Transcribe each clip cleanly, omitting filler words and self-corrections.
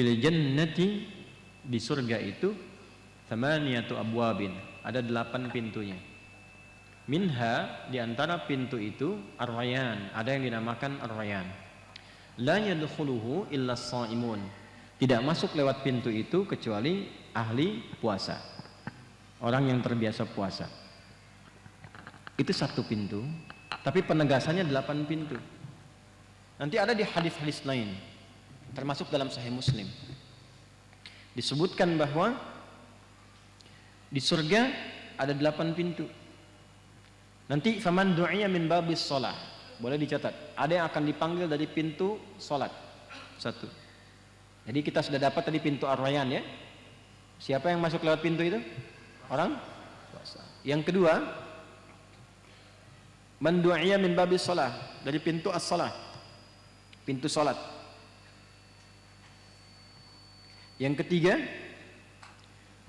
Fil jannati, di surga itu, thamaniyatu abwabin, ada 8 pintunya. Minha, di antara pintu itu, ar-rayyan, ada yang dinamakan ar-rayyan. La yadkhuluhu illa as-shaimun, tidak masuk lewat pintu itu kecuali ahli puasa, orang yang terbiasa puasa. Itu satu pintu, tapi penegasannya 8 pintu. Nanti ada di hadis-hadis lain, termasuk dalam Sahih Muslim, disebutkan bahwa di surga ada 8 pintu. Nanti faman du'iya min babis shalah, boleh dicatat, ada yang akan dipanggil dari pintu salat. Satu. Jadi kita sudah dapat tadi pintu ar-rayyan ya. Siapa yang masuk lewat pintu itu? Orang puasa. Yang kedua, man du'iya min babis shalah, dari pintu as-shalah, pintu salat. Yang ketiga,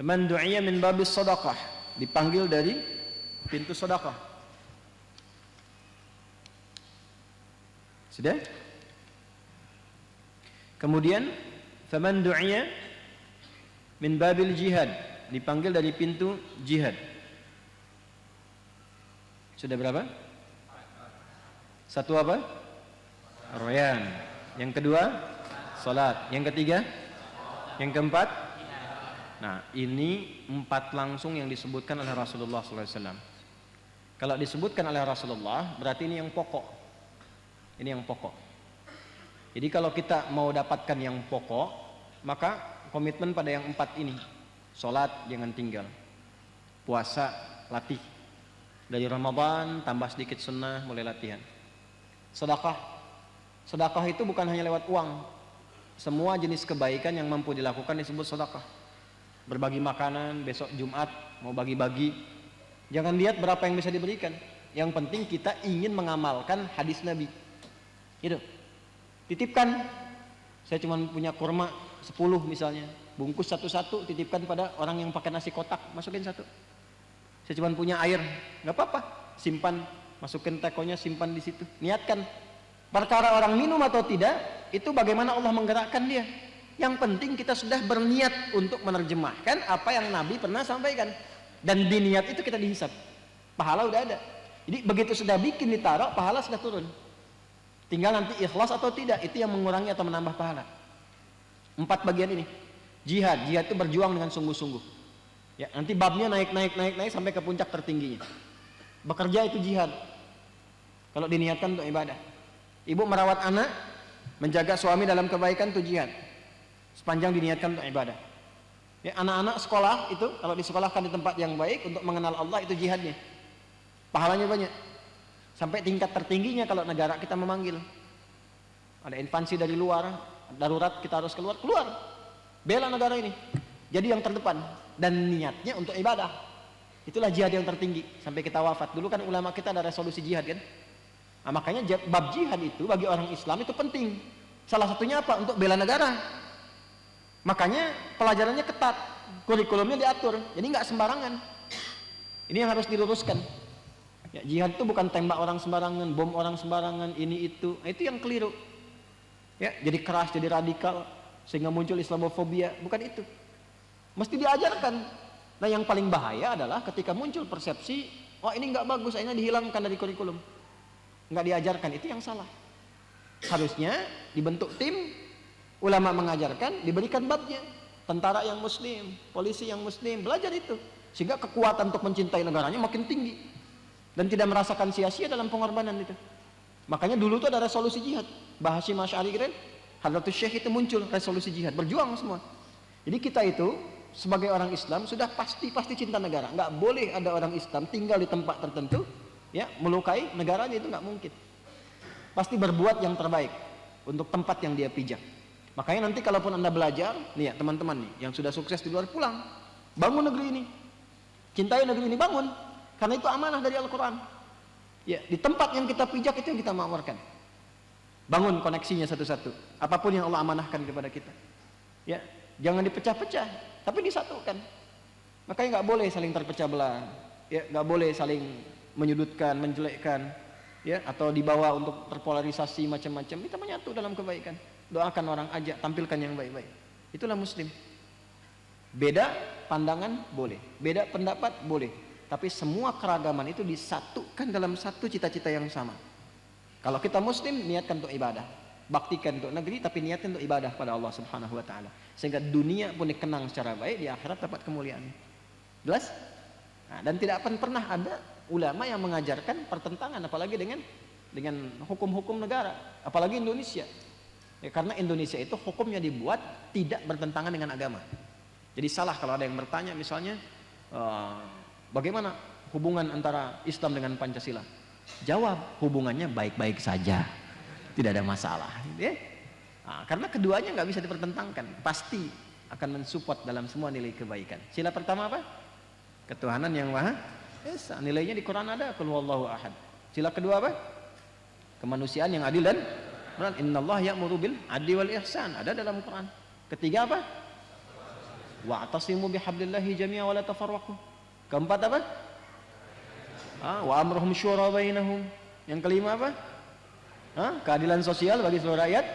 man du'iya min babis shadaqah, dipanggil dari pintu sedekah. Sudah? Kemudian faman du'iya min babil jihad, dipanggil dari pintu jihad. Sudah berapa? Satu apa? Rayyan. Yang kedua, salat. Yang ketiga, yang keempat. Nah, ini 4 langsung yang disebutkan oleh Rasulullah SAW. Kalau disebutkan oleh Rasulullah, berarti ini yang pokok. Ini yang pokok. Jadi kalau kita mau dapatkan yang pokok, maka komitmen pada yang 4 ini. Salat jangan tinggal, puasa latih, dari Ramadan tambah sedikit sunnah, mulai latihan. Sedekah, sedekah itu bukan hanya lewat uang. Semua jenis kebaikan yang mampu dilakukan disebut sedekah. Berbagi makanan, besok Jumat mau bagi-bagi, jangan lihat berapa yang bisa diberikan, yang penting kita ingin mengamalkan hadis Nabi. Gitu. Titipkan, saya cuma punya kurma 10 misalnya, bungkus satu-satu, titipkan pada orang yang pakai nasi kotak, masukin 1. Saya cuma punya air, nggak apa-apa, simpan, masukin tekonya, simpan di situ. Niatkan. Perkara orang minum atau tidak, itu bagaimana Allah menggerakkan dia. Yang penting kita sudah berniat untuk menerjemahkan apa yang Nabi pernah sampaikan, dan di niat itu kita dihisab, pahala udah ada. Jadi begitu sudah bikin ditaruh, pahala sudah turun. Tinggal nanti ikhlas atau tidak, itu yang mengurangi atau menambah pahala. 4 bagian ini. Jihad, jihad itu berjuang dengan sungguh-sungguh. Ya, nanti babnya naik sampai ke puncak tertingginya. Bekerja itu jihad. Kalau diniatkan untuk ibadah. Ibu merawat anak, menjaga suami dalam kebaikan itu jihad. Sepanjang diniatkan untuk ibadah. Ya, anak-anak sekolah itu kalau disekolahkan di tempat yang baik untuk mengenal Allah, itu jihadnya. Pahalanya banyak. Sampai tingkat tertingginya kalau negara kita memanggil, ada invasi dari luar, darurat kita harus keluar, bela negara ini, jadi yang terdepan, dan niatnya untuk ibadah. Itulah jihad yang tertinggi sampai kita wafat. Dulu kan ulama kita ada resolusi jihad kan. Nah, makanya bab jihad itu bagi orang Islam itu penting. Salah satunya apa? Untuk bela negara. Makanya pelajarannya ketat, kurikulumnya diatur, jadi nggak sembarangan. Ini yang harus diluruskan. Ya, jihad itu bukan tembak orang sembarangan, bom orang sembarangan, ini itu. Nah, itu yang keliru. Ya, jadi keras, jadi radikal, sehingga muncul Islamofobia. Bukan itu. Mesti diajarkan. Nah, yang paling bahaya adalah ketika muncul persepsi, oh ini nggak bagus, ini dihilangkan dari kurikulum, nggak diajarkan. Itu yang salah. Harusnya dibentuk tim, ulama mengajarkan, diberikan babnya. Tentara yang muslim, polisi yang muslim, belajar itu. Sehingga kekuatan untuk mencintai negaranya makin tinggi. Dan tidak merasakan sia-sia dalam pengorbanan itu. Makanya dulu itu ada resolusi jihad. Bahasi Asy'ari keren, Hadratus Syekh itu muncul resolusi jihad, berjuang semua. Jadi kita itu sebagai orang Islam sudah pasti cinta negara. Nggak boleh ada orang Islam tinggal di tempat tertentu, ya, melukai negaranya, itu nggak mungkin. Pasti berbuat yang terbaik untuk tempat yang dia pijak. Makanya nanti kalaupun Anda belajar, nih ya teman-teman nih yang sudah sukses di luar, pulang, bangun negeri ini, cintai negeri ini, bangun. Karena itu amanah dari Al-Quran. Ya, di tempat yang kita pijak itu yang kita makmurkan. Bangun koneksinya satu-satu. Apapun yang Allah amanahkan kepada kita. Ya, jangan dipecah-pecah, tapi disatukan. Makanya nggak boleh saling terpecah belah. Ya, nggak boleh saling menyudutkan, menjelekkan. Ya, atau dibawa untuk terpolarisasi macam-macam. Kita menyatu dalam kebaikan. Doakan orang, ajak, tampilkan yang baik-baik. Itulah muslim. Beda pandangan boleh, beda pendapat boleh, tapi semua keragaman itu disatukan dalam satu cita-cita yang sama. Kalau kita muslim, niatkan untuk ibadah, baktikan untuk negeri, tapi niatkan untuk ibadah pada Allah Subhanahu wa taala. Sehingga dunia pun dikenang secara baik, di akhirat dapat kemuliaan. Jelas? Nah, dan tidak akan pernah ada ulama yang mengajarkan pertentangan apalagi dengan hukum-hukum negara, apalagi Indonesia. Ya, karena Indonesia itu hukumnya dibuat tidak bertentangan dengan agama. Jadi salah kalau ada yang bertanya misalnya bagaimana hubungan antara Islam dengan Pancasila? Jawab, hubungannya baik-baik saja, tidak ada masalah. Ya? Nah, karena keduanya nggak bisa dipertentangkan, pasti akan mensupport dalam semua nilai kebaikan. Sila pertama apa? Ketuhanan yang maha esa. Nilainya di Quran ada, qul huwallahu ahad. Sila kedua apa? Kemanusiaan yang adil dan benar. Innallaha ya'muru bil adli wal ihsan, ada dalam Quran. Ketiga apa? Wa'tasimu bihablillahi jami'a wa la tafarraqu. Keempat apa? Wa amruhum syura bainahum. Yang kelima apa? Keadilan sosial bagi seluruh rakyat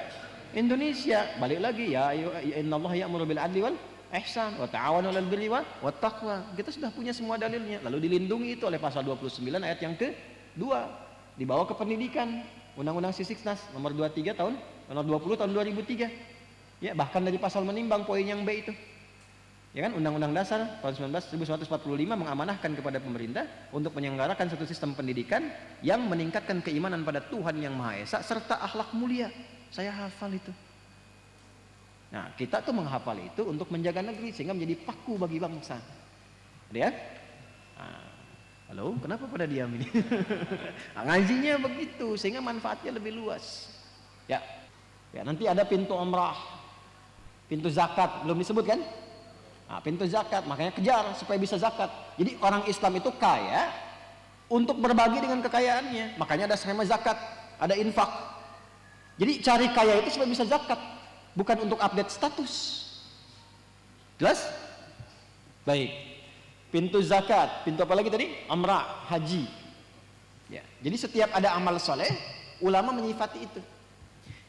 Indonesia. Balik lagi, ya innallaha ya'muru bil adli wal ihsan wa ta'awanu 'alal birri wat taqwa. Kita sudah punya semua dalilnya. Lalu dilindungi itu oleh pasal 29 ayat yang kedua. Dibawa ke pendidikan. Undang-Undang Sisdiknas nomor 23 tahun nomor 20 tahun 2003. Ya, bahkan dari pasal menimbang poin yang B itu. Ya kan, Undang-Undang Dasar tahun 1945 mengamanahkan kepada pemerintah untuk menyelenggarakan satu sistem pendidikan yang meningkatkan keimanan pada Tuhan yang Maha Esa serta akhlak mulia. Saya hafal itu. Nah, kita tuh menghafal itu untuk menjaga negeri sehingga menjadi paku bagi bangsa. Ya? Halo, kenapa pada diam ini? Ngajinya begitu sehingga manfaatnya lebih luas. Ya, nanti ada pintu umrah, pintu zakat belum disebut kan? Nah, pintu zakat, makanya kejar supaya bisa zakat. Jadi orang Islam itu kaya untuk berbagi dengan kekayaannya. Makanya ada skema zakat, ada infak. Jadi cari kaya itu supaya bisa zakat, bukan untuk update status. Jelas? Baik. Pintu zakat, pintu apa lagi tadi? Umrah, haji. Ya, jadi setiap ada amal soleh, ulama menyifati itu.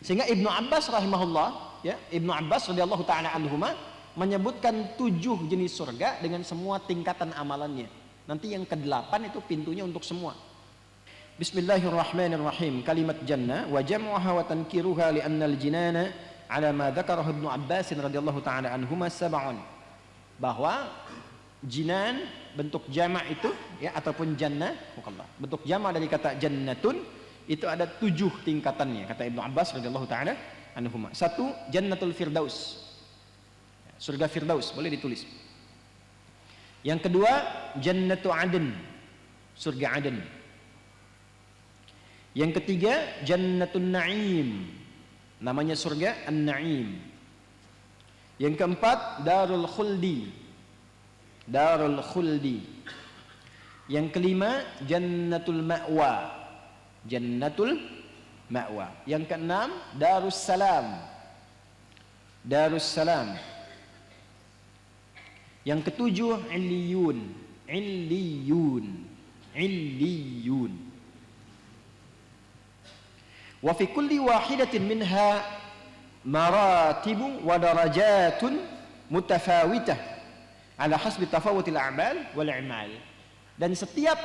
Sehingga Ibnu Abbas rahimahullah, ya, Ibnu Abbas radhiyallahu taala anhuma menyebutkan 7 jenis surga dengan semua tingkatan amalannya. Nanti yang ke-8 itu pintunya untuk semua. Bismillahirrahmanirrahim. Kalimat jannah wa jam'uha wa tankiruha li anna al-jinana ala ma dzakarahu Ibnu Abbas radhiyallahu taala anhuma sab'un. Bahwa jinan bentuk jamak itu ya ataupun jannah, bentuk jamak dari kata jannatun itu ada 7 tingkatannya kata Ibnu Abbas radhiyallahu taala anhuma. 1, jannatul firdaus. Surga Firdaus, boleh ditulis. Yang kedua, Jannatu Aden, surga Aden. Yang ketiga, Jannatun Na'im, namanya surga An-Na'im. Yang keempat, Darul Khuldi, Darul Khuldi. Yang kelima, Jannatul Ma'wa, Jannatul Ma'wa. Yang keenam, Darus Salam, Darus Salam. Yang ketujuh, Illiyun, Illiyun, Illiyun. Wa fi kulli wahidatin minha maratibu wa darajatun mutafawitah ala hasbi tafawutil a'mal wal i'mal. Dan setiap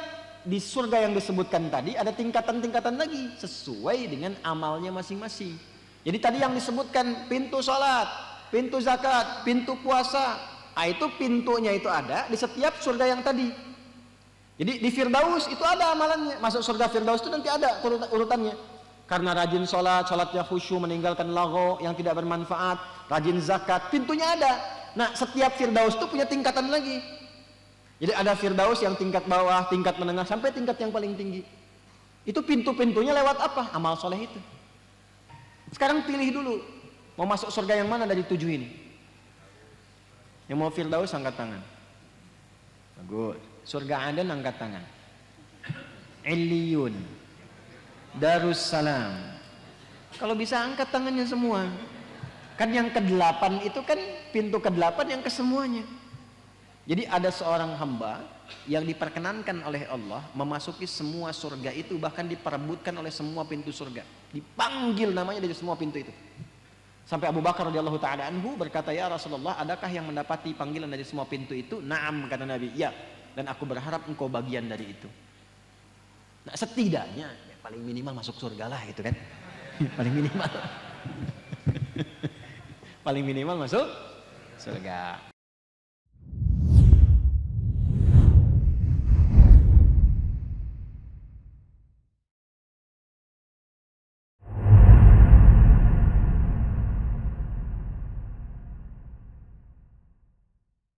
di surga yang disebutkan tadi ada tingkatan-tingkatan lagi sesuai dengan amalnya masing-masing. Jadi tadi yang disebutkan pintu salat, pintu zakat, pintu puasa, itu pintunya itu ada di setiap surga yang tadi. Jadi di Firdaus itu ada amalannya. Masuk surga Firdaus itu nanti ada urutannya. Karena rajin sholat, sholatnya khusyuk, meninggalkan lagho yang tidak bermanfaat, rajin zakat, pintunya ada. Nah, setiap Firdaus itu punya tingkatan lagi. Jadi ada Firdaus yang tingkat bawah, tingkat menengah, sampai tingkat yang paling tinggi. Itu pintu-pintunya lewat apa? Amal soleh itu. Sekarang pilih dulu, mau masuk surga yang mana dari 7 ini? Yang mau Firdaus angkat tangan. Bagus. Surga Aden angkat tangan. Illiyun, Darus Salam. Kalau bisa angkat tangannya semua. Kan yang ke-8 itu kan pintu ke-8 yang kesemuanya. Jadi ada seorang hamba yang diperkenankan oleh Allah memasuki semua surga itu, bahkan diperebutkan oleh semua pintu surga. Dipanggil namanya dari semua pintu itu. Sampai Abu Bakar radhiyallahu taala anhu berkata, "Ya Rasulullah, adakah yang mendapati panggilan dari semua pintu itu?" "Na'am," kata Nabi. "Ya, dan aku berharap engkau bagian dari itu." Nah, setidaknya ya, paling minimal masuk surga lah gitu kan. Paling minimal. Paling minimal masuk surga.